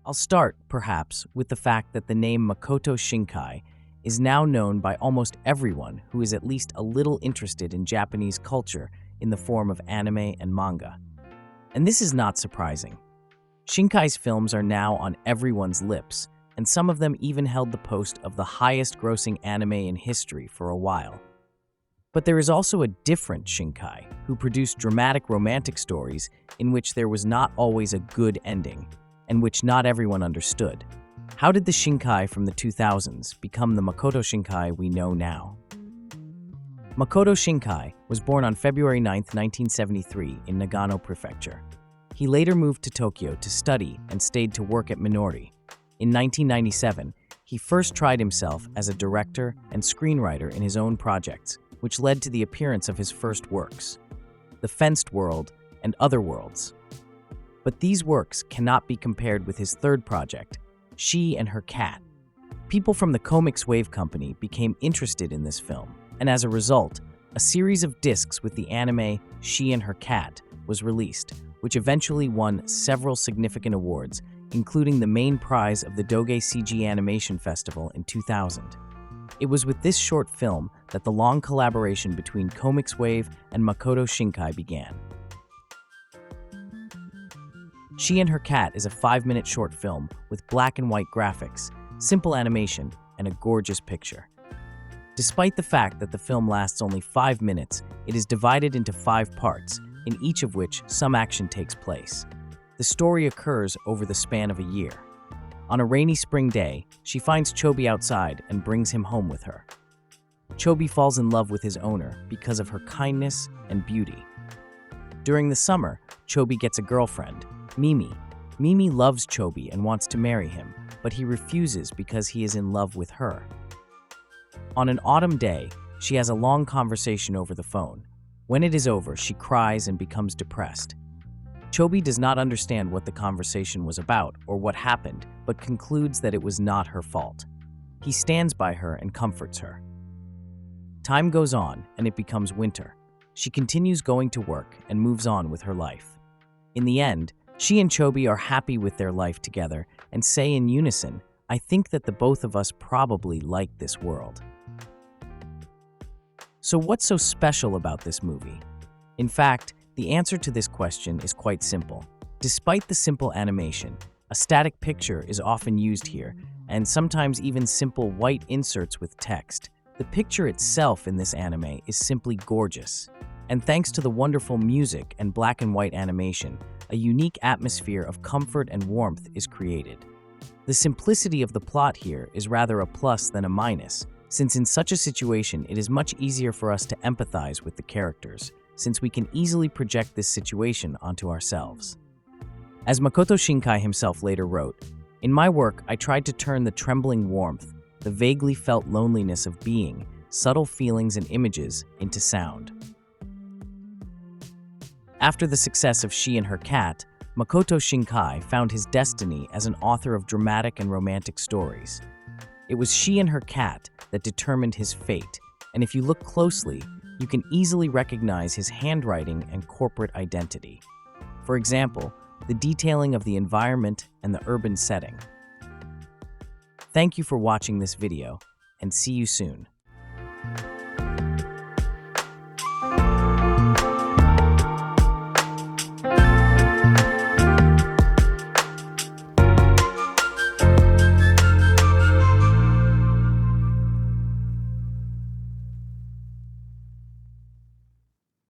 I'll start, perhaps, with the fact that the name Makoto Shinkai is now known by almost everyone who is at least a little interested in Japanese culture in the form of anime and manga. And this is not surprising. Shinkai's films are now on everyone's lips, and some of them even held the post of the highest-grossing anime in history for a while. But there is also a different Shinkai, who produced dramatic romantic stories in which there was not always a good ending, and which not everyone understood. How did the Shinkai from the 2000s become the Makoto Shinkai we know now? Makoto Shinkai was born on February 9, 1973 in Nagano Prefecture. He later moved to Tokyo to study and stayed to work at Minori. In 1997, he first tried himself as a director and screenwriter in his own projects, which led to the appearance of his first works, The Fenced World and Other Worlds. But these works cannot be compared with his third project, She and Her Cat. People from the Comics Wave Company became interested in this film, and as a result, a series of discs with the anime She and Her Cat was released, which eventually won several significant awards, including the main prize of the Doge CG Animation Festival in 2000. It was with this short film that the long collaboration between Comics Wave and Makoto Shinkai began. She and Her Cat is a 5-minute short film with black and white graphics, simple animation, and a gorgeous picture. Despite the fact that the film lasts only 5 minutes, it is divided into 5 parts, in each of which some action takes place. The story occurs over the span of a year. On a rainy spring day, she finds Chobi outside and brings him home with her. Chobi falls in love with his owner because of her kindness and beauty. During the summer, Chobi gets a girlfriend, Mimi. Mimi loves Chobi and wants to marry him, but he refuses because he is in love with her. On an autumn day, she has a long conversation over the phone. When it is over, she cries and becomes depressed. Chobi does not understand what the conversation was about or what happened, but concludes that it was not her fault. He stands by her and comforts her. Time goes on, and it becomes winter. She continues going to work and moves on with her life. In the end, she and Chobi are happy with their life together and say in unison, "I think that the both of us probably like this world." So what's so special about this movie? In fact, the answer to this question is quite simple. Despite the simple animation, a static picture is often used here, and sometimes even simple white inserts with text. The picture itself in this anime is simply gorgeous. And thanks to the wonderful music and black and white animation, a unique atmosphere of comfort and warmth is created. The simplicity of the plot here is rather a plus than a minus, since in such a situation it is much easier for us to empathize with the characters, since we can easily project this situation onto ourselves. As Makoto Shinkai himself later wrote, "In my work, I tried to turn the trembling warmth, the vaguely felt loneliness of being, subtle feelings and images into sound." After the success of She and Her Cat, Makoto Shinkai found his destiny as an author of dramatic and romantic stories. It was She and Her Cat that determined his fate, and if you look closely, you can easily recognize his handwriting and corporate identity. For example, the detailing of the environment and the urban setting. Thank you for watching this video, and see you soon.